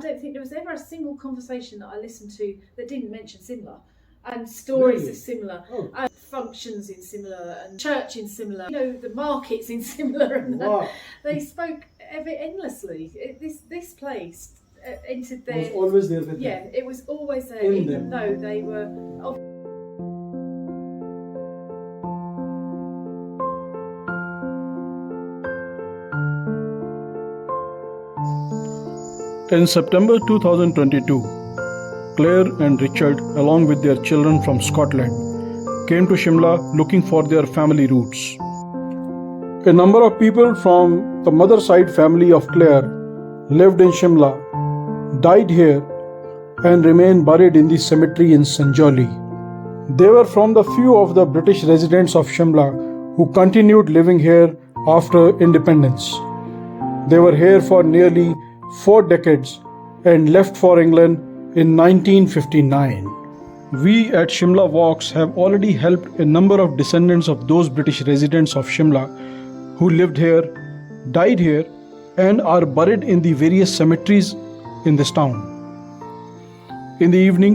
don't think there was ever a single conversation that I listened to that didn't mention Shimla. And stories Really? of Shimla, Oh. and functions in Shimla, and church in Shimla, the markets in Shimla, and Wow. they spoke endlessly. This place entered their... Was always there with them. Yeah, it was always there, In even them. though they were... In September 2022, Clare and Richard, along with their children from Scotland, came to Shimla looking for their family roots. A number of people from the mother side family of Clare lived in Shimla, died here, and remain buried in the cemetery in Sanjoli. They were from the few of the British residents of Shimla who continued living here after independence. They were here for nearly 4 decades and left for England in 1959. We at Shimla Walks have already helped a number of descendants of those British residents of Shimla who lived here, died here, and are buried in the various cemeteries in this town. In the evening,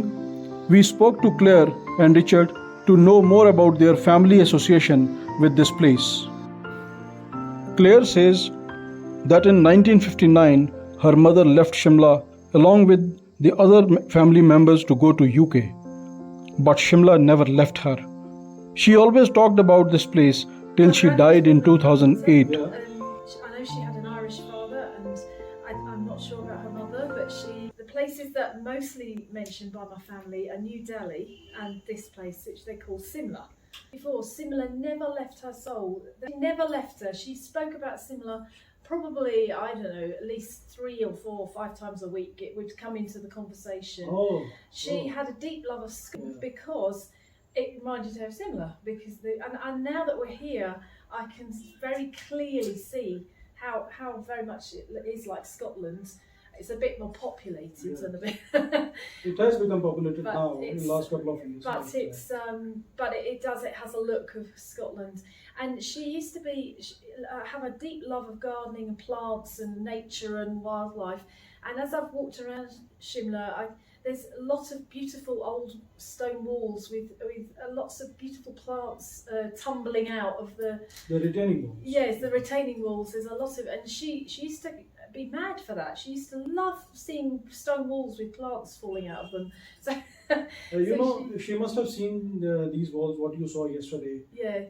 we spoke to Clare and Richard to know more about their family association with this place. Clare says that in 1959, her mother left Shimla along with the other family members to go to UK. But Shimla never left her. She always talked about this place till she died in 2008. I know she had an Irish father, and I'm not sure about her mother, but the places that mostly mentioned by my family are New Delhi and this place, which they call Shimla. Before, Shimla never left her soul. They never left her. She spoke about Shimla probably, I don't know, at least 3 or 4 or 5 times a week. It would come into the conversation. She had a deep love of school because it reminded her of Shimla. And now that we're here, I can very clearly see how very much it is like Scotland. It's a bit more populated than a bit. It has become populated now in the last couple of years. But it has a look of Scotland. And she used to have a deep love of gardening and plants and nature and wildlife. And as I've walked around Shimla, there's a lot of beautiful old stone walls with lots of beautiful plants tumbling out of the retaining walls. Yes, the retaining walls. There's a lot of, and she used to be mad for that. She used to love seeing stone walls with plants falling out of them. So, she must have seen these walls, what you saw yesterday. Yeah.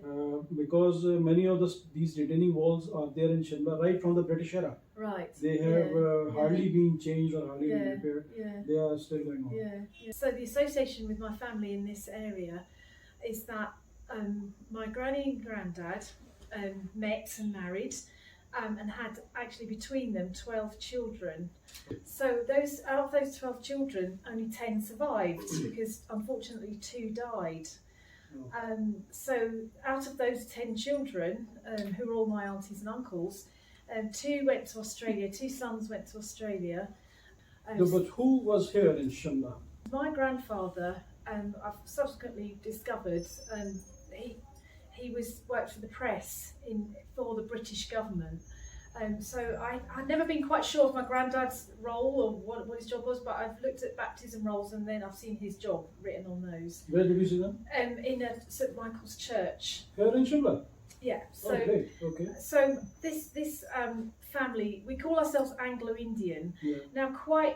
Because many of these retaining walls are there in Shimla right from the British era. Right. They have hardly been changed or hardly been repaired. Yeah. They are still going on. Yeah. So the association with my family in this area is that my granny and granddad met and married. And had actually between them 12 children. So out of those 12 children, only 10 survived because unfortunately 2 died. So out of those 10 children, who were all my aunties and uncles, 2 went to Australia, 2 sons went to Australia. But who was here in Shimla? My grandfather, I've subsequently discovered, he worked for the press for the British government. So I've never been quite sure of my granddad's role or what his job was, but I've looked at baptism rolls and then I've seen his job written on those. Where did you see them? In a St Michael's Church. Here in Shimla? Yeah. So, okay. So this family, we call ourselves Anglo-Indian. Yeah. Now, quite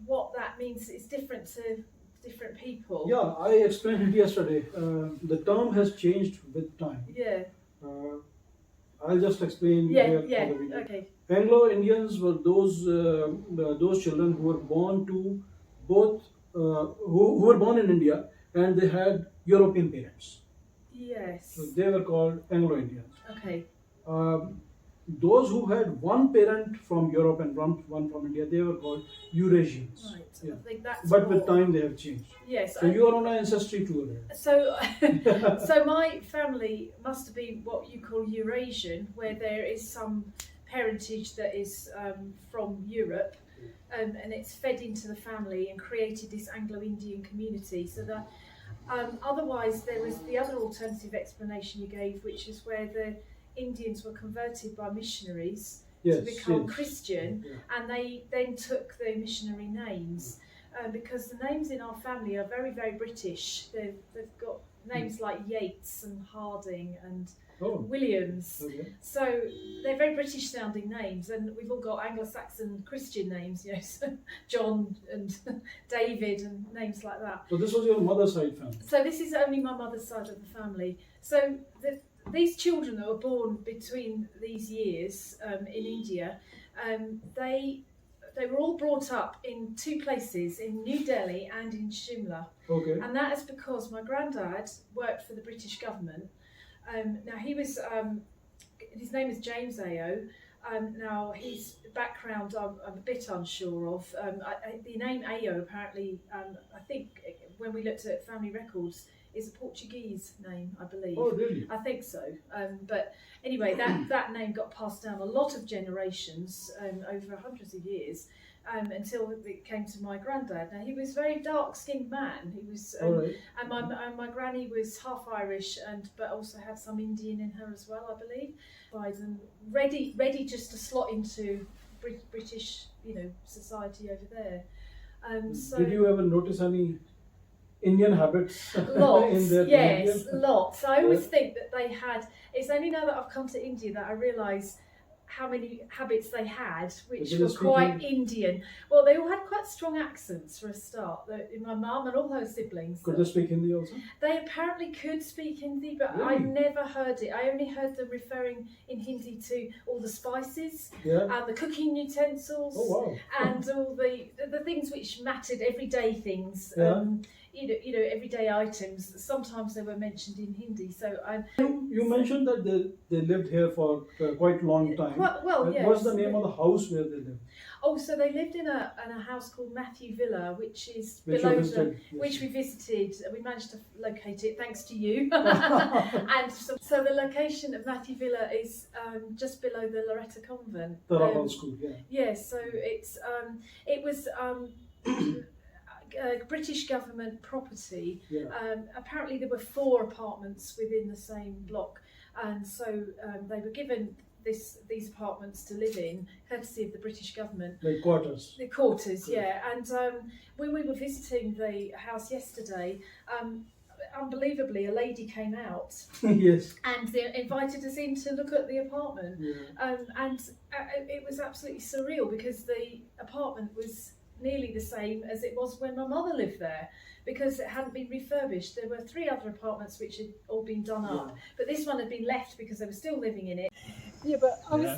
what that means is different to different people. Yeah, I explained it yesterday. The term has changed with time. Yeah. I'll just explain. Okay. Anglo-Indians were those children who were born to both who were born in India and they had European parents. Yes. So they were called Anglo-Indians. Okay. Those who had one parent from Europe and one from India, they were called Eurasians. Right. Yeah. I think that's but with time they have changed. Yes. So you are on an ancestry tour. So, so my family must be what you call Eurasian, where there is some parentage that is from Europe, and it's fed into the family and created this Anglo-Indian community. So that otherwise there was the other alternative explanation you gave, which is where the Indians were converted by missionaries to become Christian, and they then took the missionary names because the names in our family are very, very British. They've got names like Yates and Harding and Williams. So they're very British sounding names, and we've all got Anglo-Saxon Christian names, so John and David and names like that. So this was your mother's side family? So this is only my mother's side of the family. So these children that were born between these years in India, they were all brought up in two places, in New Delhi and in Shimla. And that is because my granddad worked for the British government. Now he was, his name is James Ao. Now his background I'm a bit unsure of. The name Ao apparently, I think when we looked at family records, is a Portuguese name, I believe. Oh, really? I think so. But anyway, that name got passed down a lot of generations over hundreds of years until it came to my granddad. Now, he was a very dark-skinned man. He was, and my granny was half Irish, but also had some Indian in her as well, I believe. And ready just to slot into British, society over there. So did you ever notice any Indian habits? Lots, in their yes, lots. I always think that they had. It's only now that I've come to India that I realise how many habits they had, which were quite Indian. Well, they all had quite strong accents for a start. My mum and all her siblings. Could they speak Hindi also? They apparently could speak Hindi, but I never heard it. I only heard them referring in Hindi to all the spices and the cooking utensils and all the things which mattered, everyday things. Everyday items. Sometimes they were mentioned in Hindi. So you mentioned that they lived here for quite a long time. Yes. What's the name of the house where they lived? Oh, so they lived in a house called Matthew Villa, which is below which we visited. We managed to locate it thanks to you. And so the location of Matthew Villa is just below the Loreto Convent. The Rahal School, Yes, so it was. British government property. Apparently there were 4 apartments within the same block, and so they were given these apartments to live in, courtesy of the British government. Like quarters. The quarters, And when we were visiting the house yesterday, unbelievably, a lady came out. Yes. And they invited us in to look at the apartment. And it was absolutely surreal because the apartment was nearly the same as it was when my mother lived there, because it hadn't been refurbished. There were 3 other apartments which had all been done up, but this one had been left because they were still living in it. Yeah, but I was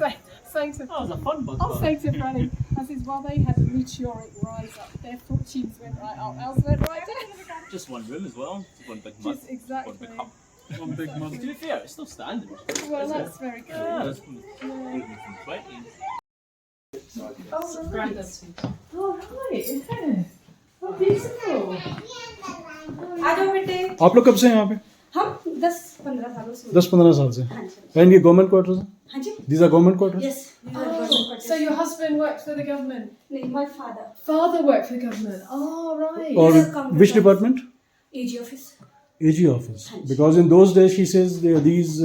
saying to that was a fun bug. I was saying to Franny, I said, while they had a meteoric rise up, their fortunes went right up, ours went right down. Just one room as well, one big mug, Just exactly. one big cup. One big mug. To be fair, it's still standing. Well, that's very good. Yeah, that's from the 20s. Oh, right. Yeah. Oh, beautiful. आप लोग कब से हैं यहाँ पे? हम 10-15 सालों से 10-15 साल से. And ये government quarters हैं? हाँ जी. These are government quarters? Yes. So your husband worked for the government? No, my father. Father worked for the government. Oh, right. Or which department? AG office. AG office. Because in those days, she says these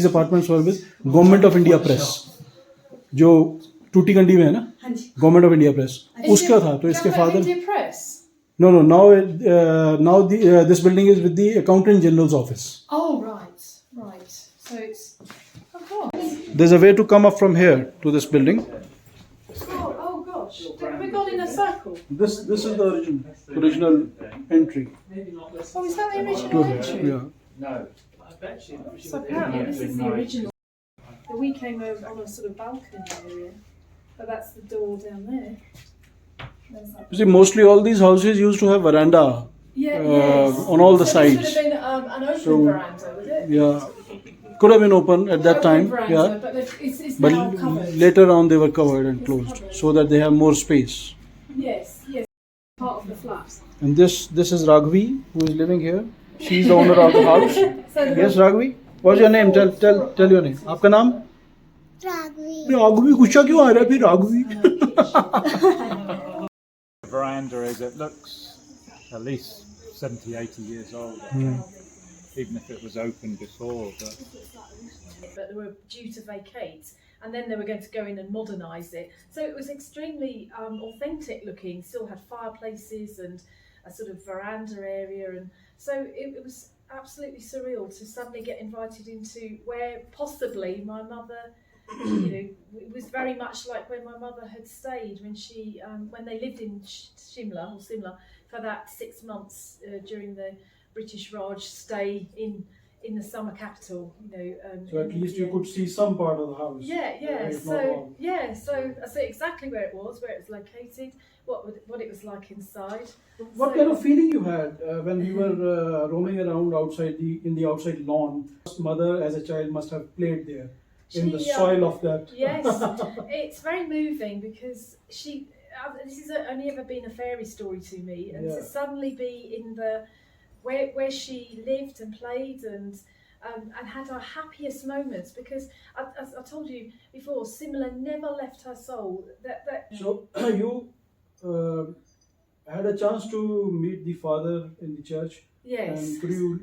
apartments were with Government of India Press. जो टूटी कंडी में है ना, government of India press, उसका था. तो इसके father no now this building is with the Accountant General's office. Oh, right. So it's there's a way to come up from here to this building. Oh gosh, we've gone in a circle. This is the original entry. Oh, is that the original entry? Yeah. No. So apparently this is the original. We came over on a sort of balcony area, but that's the door down there. You see, mostly all these houses used to have veranda on all the sides. This would have been an open veranda, was it? Yeah, could have been open at that time. Veranda, but it's now covered. Later on they were covered and closed so that they have more space. Yes, part of the flat. And this is Raghavi, who is living here. She's the owner of the house. Yes, Raghavi. What's your name? Tell your name. आपका नाम? Raghavi. गुस्सा क्यों आ रहा है फिर Raghavi? Veranda as it looks at least 70-80 years old. even if it was open before. But they were due to vacate, and then they were going to go in and modernise it. So it was extremely authentic looking, still had fireplaces and a sort of veranda area, and so it was absolutely surreal to suddenly get invited into where possibly my mother, it was very much like where my mother had stayed when they lived in Shimla for that 6 months during the British Raj stay in the summer capital. So at least you could see some part of the house. So I see exactly where it was located, what it was like inside. What kind of feeling you had when you were roaming around in the outside lawn? Mother, as a child, must have played there in the soil of that. Yes, it's very moving because this has only ever been a fairy story to me, and to suddenly be in the where she lived and played and had her happiest moments, because as I told you before, Simla never left her soul. So you had a chance to meet the father in the church. Yes. And could you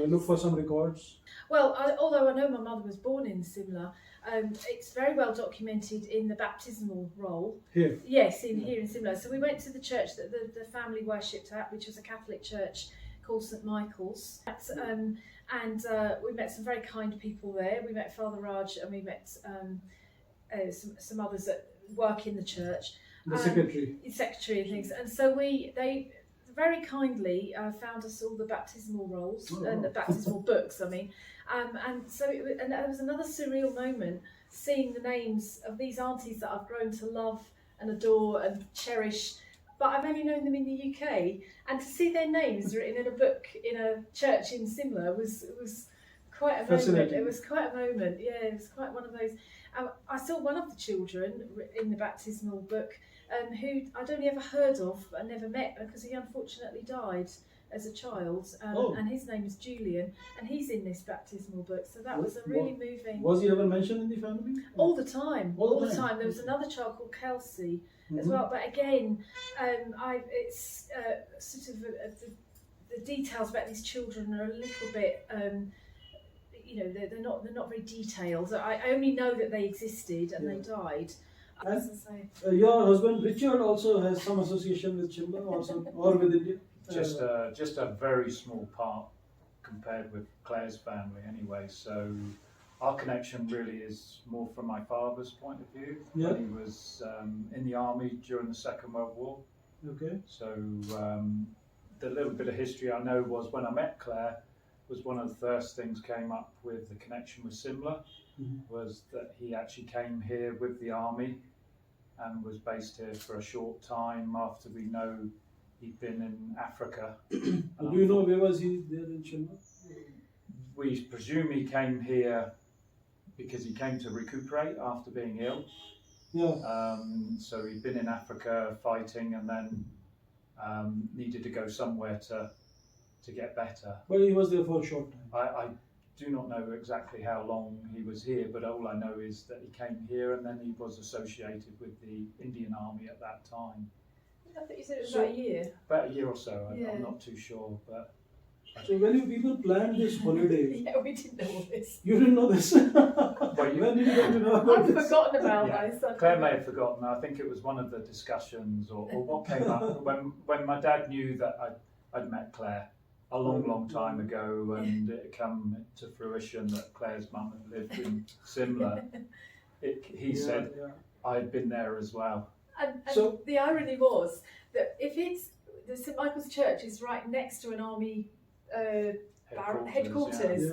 look for some records? Well, although I know my mother was born in Simla, it's very well documented in the baptismal roll. Here? Yes, here in Simla. So we went to the church that the family worshipped at, which was a Catholic church called St Michael's. And we met some very kind people there. We met Father Raj, and we met some others that work in the church. The secretary and things. And so they very kindly found us all the baptismal rolls and the baptismal books. And so and there was another surreal moment seeing the names of these aunties that I've grown to love and adore and cherish. But I've only known them in the UK, and to see their names written in a book in a church in Simla was quite a moment. It was quite a moment. Yeah, it was quite one of those. I saw one of the children in the baptismal book, who I'd only ever heard of and never met because he unfortunately died as a child. And his name is Julian, and he's in this baptismal book. So that was a really moving. Was he ever mentioned in the family? All the time. All the time. There was another child called Kelsey as well, but again, it's sort of the details about these children are a little bit. They're not very detailed. I only know that they existed and they died. Your husband Richard also has some association with Shimla or with India? Just a very small part compared with Claire's family anyway. So our connection really is more from my father's point of view. Yeah. When he was in the army during the Second World War. Okay. So the little bit of history I know was when I met Claire, was one of the first things came up with the connection with Simla, was that he actually came here with the army and was based here for a short time after we know he'd been in Africa. Do you know where was he there in Shimla? We presume he came here because he came to recuperate after being ill. Yeah. So he'd been in Africa fighting and then needed to go somewhere to get better. But he was there for a short time. I do not know exactly how long he was here, but all I know is that he came here and then he was associated with the Indian Army at that time. I think you said it was about a year. About a year or so, I'm not too sure. But so when you people planned this holiday, yeah, we didn't know all this. You didn't know this? When did you get to know about I've this? forgotten about this. Claire may have forgotten. I think it was one of the discussions or what came up when my dad knew that I'd met Claire a long time ago, and it come to fruition that Claire's mum had lived in Simla. He said I'd been there as well. And so the irony was that if the St Michael's Church is right next to an army headquarters.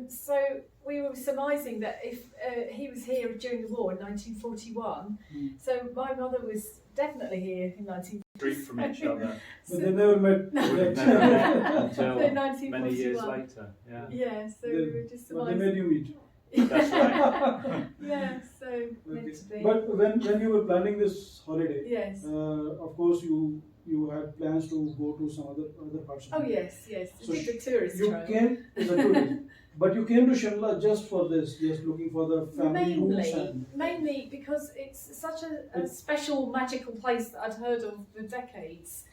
So we were surmising that if he was here during the war in 1941, so my mother was definitely here in 1941. Street from each other. But they never met. We never met until 1941. many years later. Yeah, so we were just But they surmising. made you meet. That's right. Yeah, so meant to be. But when you were planning this holiday, Yes. Of course you had plans to go to some other parts of India. Yes. So It's a tourist you trail. came as a tourist, but you came to Shimla just for this, just looking for the family roots. Mainly because it's such a special, magical place that I'd heard of for decades.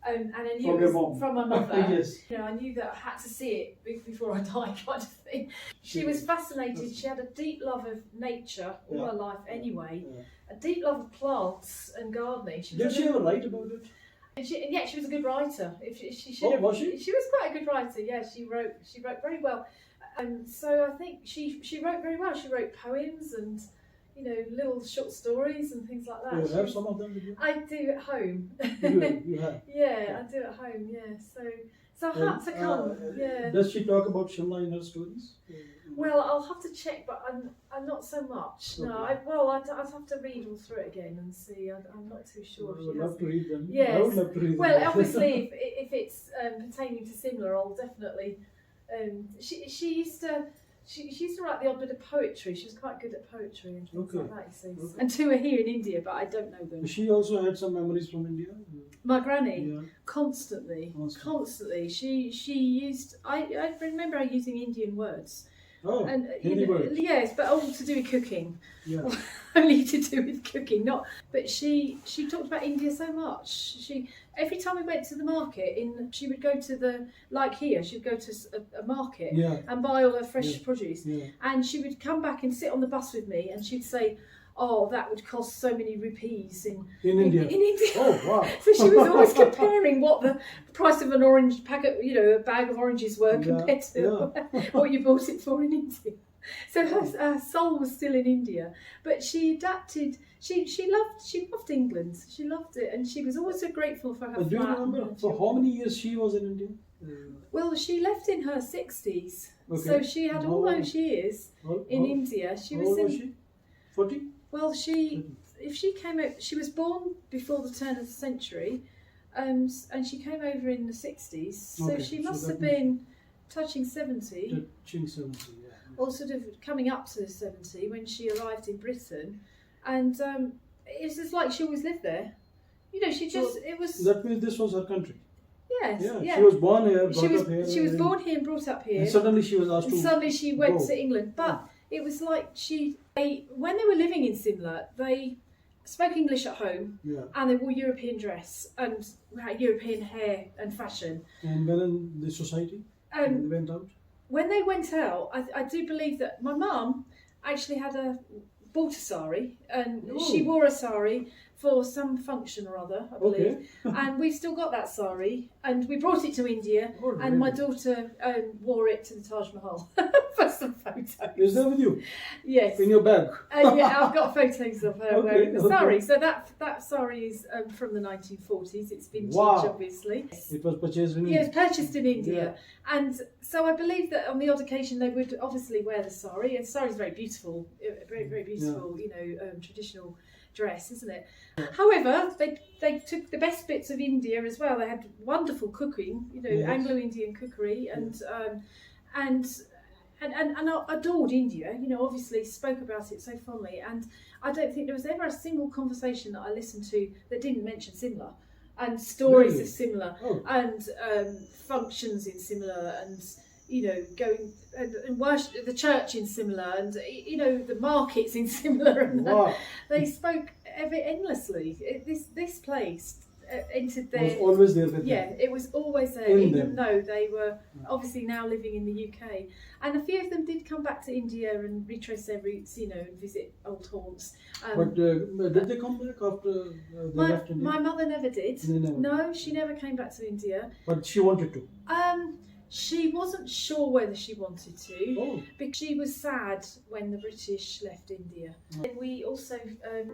And I knew From it your was mom. from my mother. Yes. You know, I knew that I had to see it before I died, kind of thing. She was fascinated. She had a deep love of nature all her life, anyway. Yeah. A deep love of plants and gardening. Did she ever write about it? And she was a good writer. If she should Oh, have, was she? She was quite a good writer. Yeah, she wrote very well. And so I think she wrote very well. She wrote poems and, you know, little short stories and things like that. You have some of them with you? I do at home. You have? Yeah, I do at home. Yeah, so I had to come. Yeah. Does she talk about Shimla in her stories? Well, I'll have to check, but I'm not so much. No, Okay. I'd have to read all through it again and see. I'm not too sure. I if would she love has. to read them. Yes. I would love to read Well, them. obviously, if it's pertaining to Simla, I'll definitely. She used to write the odd bit of poetry. She was quite good at poetry and things Okay. like that. You see. Okay. And two are here in India, but I don't know them. She also had some memories from India. My granny, Yeah. constantly. She used. I remember her using Indian words. Oh, And Hindi words. yes, but all to do with cooking. Yeah. Only to do with cooking, not. But she talked about India so much. She every time we went to the market, she would go to she'd go to a market Yeah. and buy all her fresh Yeah. produce, Yeah. and she would come back and sit on the bus with me, and she'd say, "Oh, that would cost so many rupees in India. In India." Oh, wow. So she was always comparing what the price of an orange packet, a bag of oranges were compared to what you bought it for in India. So her soul was still in India, but she adapted. She loved England. She loved it, and she was always so grateful for her Do you flat. remember and her for how children. many years she was in India? Well, she left in her 60s, Okay. so she had all How- those years in India. She how was old in. was she? 40? Well, if she came out, she was born before the turn of the century, and she came over in the 60s. So Okay, she so must that have means- been touching 70, Touching 70, yeah. or sort of coming up to 70 when she arrived in Britain, and it was just like she always lived there. You know, it was. That means this was her country. Yes, Yeah. She was born here, brought She was up here. she was and- born here and brought up here. And suddenly she was asked And to suddenly she went go. to England. But it was like when they were living in Simla, they spoke English at home, Yeah. and they wore European dress and had European hair and fashion. And when in the society, when they went out? When they went out, I do believe that my mum actually bought a sari, and she wore a sari for some function or other, I believe. Okay. And we've still got that sari, and we brought it to India, Oh, and my really? daughter wore it to the Taj Mahal for some photos. Is that with you? Yes. In your bag? Yeah, I've got photos of her Okay, wearing the okay. sari. So that sari is from the 1940s. It's vintage, Wow. obviously. It was purchased in Yeah, India? it's purchased in India. And so I believe that on the odd occasion they would obviously wear the sari. And sari is very beautiful, very beautiful, traditional dress, isn't it? However, they took the best bits of India as well. They had wonderful cooking, Yes. Anglo-Indian cookery, and adored India. Obviously spoke about it so fondly. And I don't think there was ever a single conversation that I listened to that didn't mention Simla, and stories Really? of Simla, Oh. and functions in Simla, and going and worship the church in Simla, and the markets in Simla, and Wow. they spoke of it endlessly. This place entered Was their always there with yeah, them. it was always there, In even them. though they were obviously now living in the UK. And a few of them did come back to India and retrace their roots, and visit old haunts. But did they come back after they left India? My mother never did. They never. No, she never came back to India. But she wanted to. She wasn't sure whether she wanted to, Oh. because she was sad when the British left India. And we also were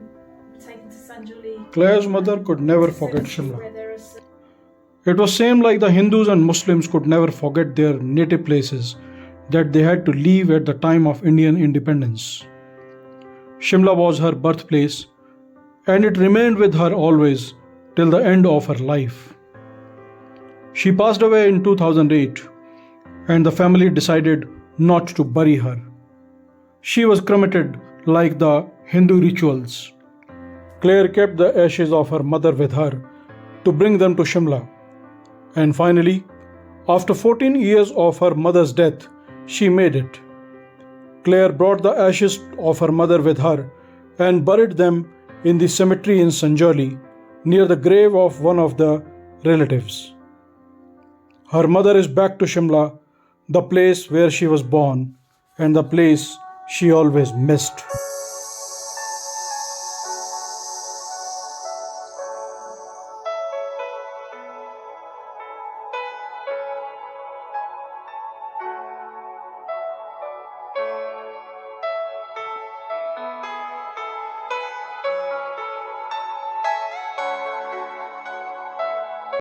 taken to Sanjuli. Claire's mother could never forget Shimla. Where there are It was same like the Hindus and Muslims could never forget their native places that they had to leave at the time of Indian independence. Shimla was her birthplace, and it remained with her always till the end of her life. She passed away in 2008, and the family decided not to bury her. She was cremated like the Hindu rituals. Claire kept the ashes of her mother with her to bring them to Shimla. And finally, after 14 years of her mother's death, she made it. Claire brought the ashes of her mother with her and buried them in the cemetery in Sanjoli, near the grave of one of the relatives. Her mother is back to Shimla, the place where she was born and the place she always missed.